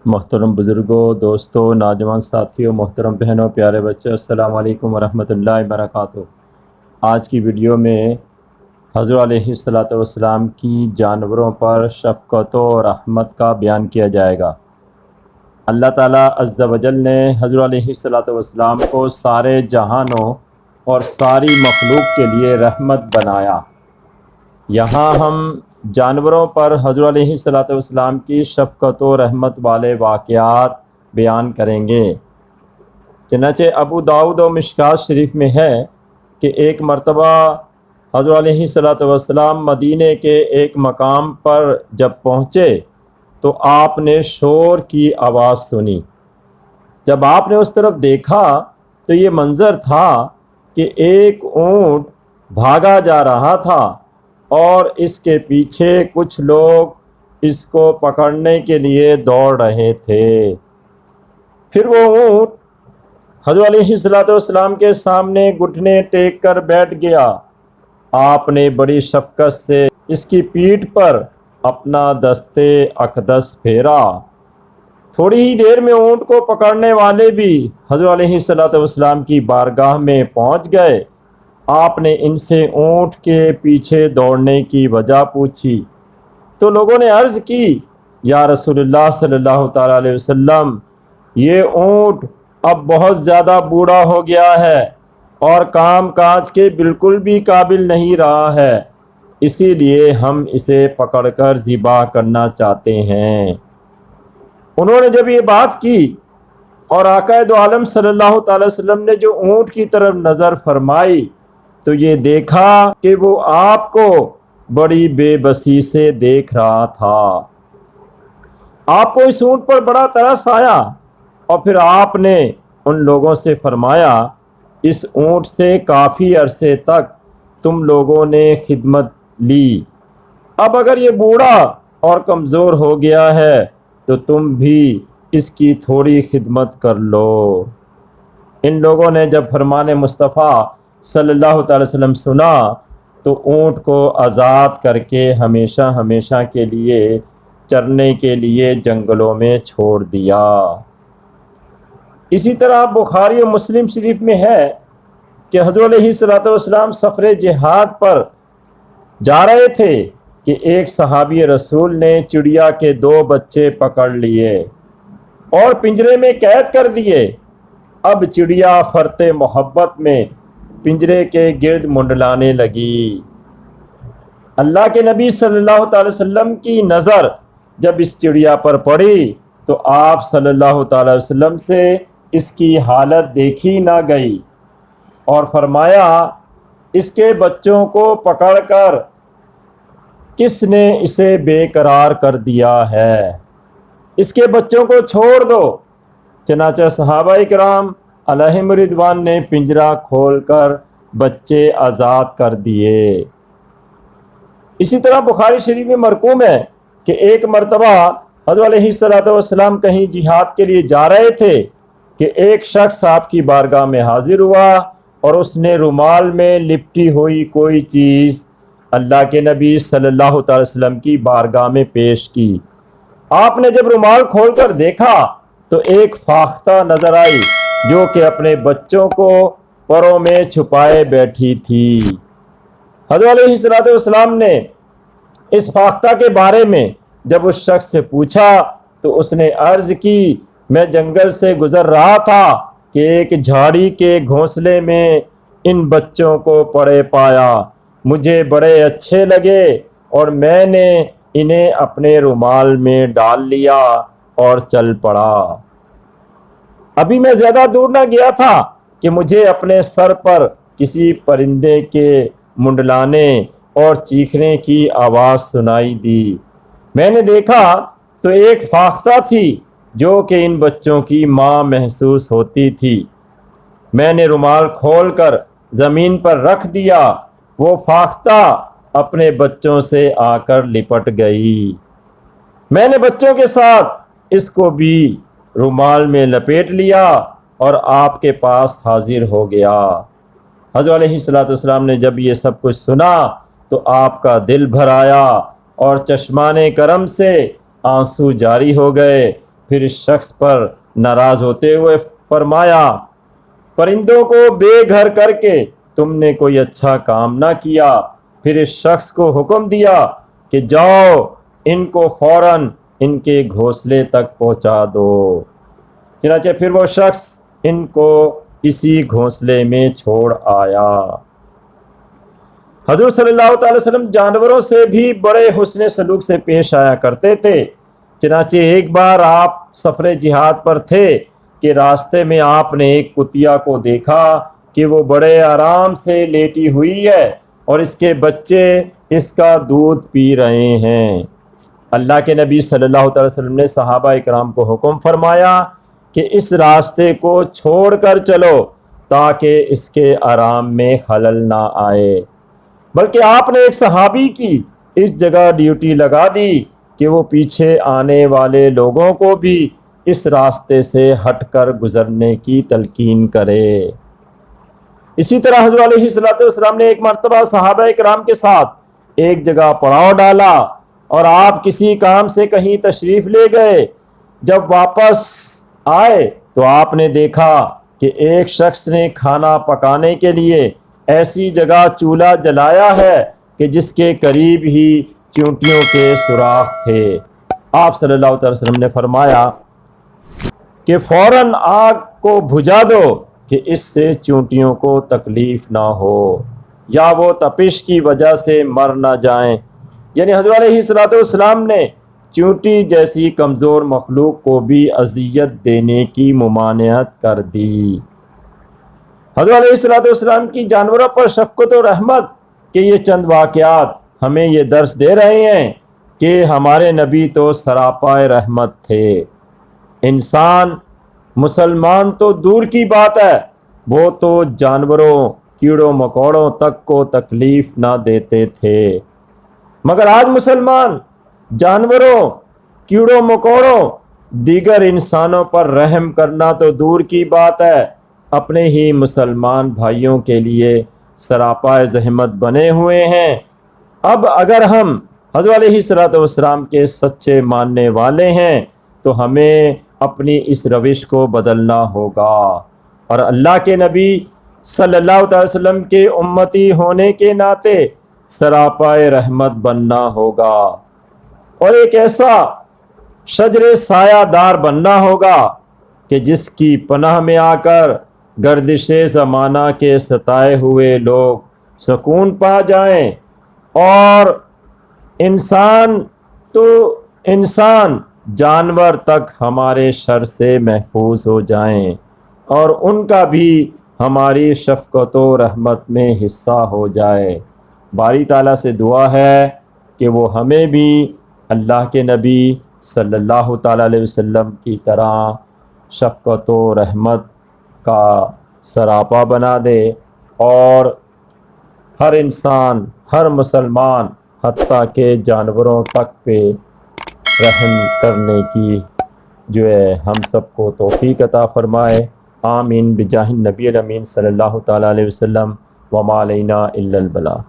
محترم بزرگوں، دوستوں، نوجوان ساتھیوں، محترم بہنوں، پیارے بچے، السلام علیکم ورحمۃ اللہ وبرکاتہ۔ آج کی ویڈیو میں حضرت علیہ والسلام کی جانوروں پر شفقت و رحمت کا بیان کیا جائے گا۔ اللہ تعالیٰ عز و جل نے حضرت علیہ والسلام کو سارے جہانوں اور ساری مخلوق کے لیے رحمت بنایا۔ یہاں ہم جانوروں پر حضرت علیہ والسلام کی شفقت و رحمت والے واقعات بیان کریں گے۔ چنانچہ ابو داؤد و مشکات شریف میں ہے کہ ایک مرتبہ حضرت علیہ والسلام مدینے کے ایک مقام پر جب پہنچے تو آپ نے شور کی آواز سنی۔ جب آپ نے اس طرف دیکھا تو یہ منظر تھا کہ ایک اونٹ بھاگا جا رہا تھا اور اس کے پیچھے کچھ لوگ اس کو پکڑنے کے لیے دوڑ رہے تھے۔ پھر وہ اونٹ حضرت علیہ والسلام کے سامنے گھٹنے ٹیک کر بیٹھ گیا۔ آپ نے بڑی شفقت سے اس کی پیٹھ پر اپنا دست اقدس پھیرا۔ تھوڑی ہی دیر میں اونٹ کو پکڑنے والے بھی حضرت علیہ والسلام کی بارگاہ میں پہنچ گئے۔ آپ نے ان سے اونٹ کے پیچھے دوڑنے کی وجہ پوچھی تو لوگوں نے عرض کی، یا رسول اللہ صلی اللہ تعالیٰ علیہ وسلم، یہ اونٹ اب بہت زیادہ بوڑھا ہو گیا ہے اور کام کاج کے بالکل بھی قابل نہیں رہا ہے، اسی لیے ہم اسے پکڑ کر ذبح کرنا چاہتے ہیں۔ انہوں نے جب یہ بات کی اور آقا دو عالم صلی اللہ تعالی وسلم نے جو اونٹ کی طرف نظر فرمائی تو یہ دیکھا کہ وہ آپ کو بڑی بے بسی سے دیکھ رہا تھا۔ آپ کو اس اونٹ پر بڑا ترس آیا اور پھر آپ نے ان لوگوں سے فرمایا، اس اونٹ سے کافی عرصے تک تم لوگوں نے خدمت لی، اب اگر یہ بوڑھا اور کمزور ہو گیا ہے تو تم بھی اس کی تھوڑی خدمت کر لو۔ ان لوگوں نے جب فرمان مصطفیٰ صلی اللہ تعالی وسلم سنا تو اونٹ کو آزاد کر کے ہمیشہ ہمیشہ کے لیے چرنے کے لیے جنگلوں میں چھوڑ دیا۔ اسی طرح بخاری و مسلم شریف میں ہے کہ حضرت علیہ والسلام سفر جہاد پر جا رہے تھے کہ ایک صحابی رسول نے چڑیا کے 2 بچے پکڑ لیے اور پنجرے میں قید کر دیے۔ اب چڑیا فرط محبت میں پنجرے کے گرد منڈلانے لگی۔ اللہ کے نبی صلی اللہ تعالی وسلم کی نظر جب اس چڑیا پر پڑی تو آپ صلی اللہ تعالی وسلم سے اس کی حالت دیکھی نہ گئی اور فرمایا، اس کے بچوں کو پکڑ کر کس نے اسے بے قرار کر دیا ہے، اس کے بچوں کو چھوڑ دو۔ چنانچہ صحابہ کرام علیہم رضوان نے پنجرہ کھول کر بچے آزاد کر دیے۔ اسی طرح بخاری شریف میں مرقوم ہے کہ ایک مرتبہ حضرت علیہ والسلام کہیں جہاد کے لیے جا رہے تھے کہ ایک شخص آپ کی بارگاہ میں حاضر ہوا اور اس نے رومال میں لپٹی ہوئی کوئی چیز اللہ کے نبی صلی اللہ تعالی وسلم کی بارگاہ میں پیش کی۔ آپ نے جب رومال کھول کر دیکھا تو ایک فاختہ نظر آئی جو کہ اپنے بچوں کو پروں میں چھپائے بیٹھی تھی۔ حضرت علیہ والسلام نے اس فاختہ کے بارے میں جب اس شخص سے پوچھا تو اس نے عرض کی، میں جنگل سے گزر رہا تھا کہ ایک جھاڑی کے گھونسلے میں ان بچوں کو پڑے پایا، مجھے بڑے اچھے لگے اور میں نے انہیں اپنے رومال میں ڈال لیا اور چل پڑا۔ ابھی میں زیادہ دور نہ گیا تھا کہ مجھے اپنے سر پر کسی پرندے کے منڈلانے اور چیخنے کی آواز سنائی دی۔ میں نے دیکھا تو ایک فاختہ تھی جو کہ ان بچوں کی ماں محسوس ہوتی تھی۔ میں نے رومال کھول کر زمین پر رکھ دیا، وہ فاختہ اپنے بچوں سے آ کر لپٹ گئی۔ میں نے بچوں کے ساتھ اس کو بھی رومال میں لپیٹ لیا اور آپ کے پاس حاضر ہو گیا۔ حضرت علیہ والسلام نے جب یہ سب کچھ سنا تو آپ کا دل بھر آیا اور چشمان کرم سے آنسو جاری ہو گئے پھر اس شخص پر ناراض ہوتے ہوئے فرمایا پرندوں کو بے گھر کر کے تم نے کوئی اچھا کام نہ کیا۔ پھر اس شخص کو حکم دیا کہ جاؤ ان کو فوراً ان کے گھونسلے تک پہنچا دو۔ چنانچہ پھر وہ شخص ان کو اسی گھونسلے میں چھوڑ آیا۔ حضور صلی اللہ تعالی وسلم جانوروں سے بھی بڑے حسن سلوک سے پیش آیا کرتے تھے۔ چنانچہ ایک بار آپ سفر جہاد پر تھے کہ راستے میں آپ نے ایک کتیا کو دیکھا کہ وہ بڑے آرام سے لیٹی ہوئی ہے اور اس کے بچے اس کا دودھ پی رہے ہیں۔ اللہ کے نبی صلی اللہ تعالی وسلم نے صحابہ اکرام کو حکم فرمایا کہ اس راستے کو چھوڑ کر چلو تاکہ اس کے آرام میں خلل نہ آئے، بلکہ آپ نے ایک صحابی کی اس جگہ ڈیوٹی لگا دی کہ وہ پیچھے آنے والے لوگوں کو بھی اس راستے سے ہٹ کر گزرنے کی تلقین کرے۔ اسی طرح حضرت علیہ السلام نے ایک مرتبہ صحابہ اکرام کے ساتھ ایک جگہ پڑاؤ ڈالا اور آپ کسی کام سے کہیں تشریف لے گئے۔ جب واپس آئے تو آپ نے دیکھا کہ ایک شخص نے کھانا پکانے کے لیے ایسی جگہ چولہا جلایا ہے کہ جس کے قریب ہی چیونٹیوں کے سوراخ تھے۔ آپ صلی اللہ علیہ وسلم نے فرمایا کہ فوراً آگ کو بجھا دو کہ اس سے چیونٹیوں کو تکلیف نہ ہو یا وہ تپش کی وجہ سے مر نہ جائیں۔ یعنی حضرت علیہ السلام نے چیونٹی جیسی کمزور مخلوق کو بھی اذیت دینے کی ممانعت کر دی۔ حضرت علیہ السلام کی جانوروں پر شفقت و رحمت کے یہ چند واقعات ہمیں یہ درس دے رہے ہیں کہ ہمارے نبی تو سراپا رحمت تھے۔ انسان مسلمان تو دور کی بات ہے، وہ تو جانوروں کیڑوں مکوڑوں تک کو تکلیف نہ دیتے تھے، مگر آج مسلمان جانوروں کیڑوں مکوڑوں دیگر انسانوں پر رحم کرنا تو دور کی بات ہے، اپنے ہی مسلمان بھائیوں کے لیے سراپا زحمت بنے ہوئے ہیں۔ اب اگر ہم حضرت علیہ السلام کے سچے ماننے والے ہیں تو ہمیں اپنی اس روش کو بدلنا ہوگا اور اللہ کے نبی صلی اللہ علیہ وسلم کے امتی ہونے کے ناطے سراپا رحمت بننا ہوگا اور ایک ایسا شجر سایہ دار بننا ہوگا کہ جس کی پناہ میں آ کر گردش زمانہ کے ستائے ہوئے لوگ سکون پا جائیں اور انسان جانور تک ہمارے شر سے محفوظ ہو جائیں اور ان کا بھی ہماری شفقت و رحمت میں حصہ ہو جائے۔ باری تعالیٰ سے دعا ہے کہ وہ ہمیں بھی اللہ کے نبی صلی اللہ تعالیٰ علیہ وسلم کی طرح شفقت و رحمت کا سراپا بنا دے اور ہر انسان ہر مسلمان حتیٰ کہ جانوروں تک پہ رحم کرنے کی جو ہے ہم سب کو توفیق عطا فرمائے۔ آمین بجاہ النبی الامین صلی اللہ تعالیٰ علیہ وسلم وما علینا الا البلاغ۔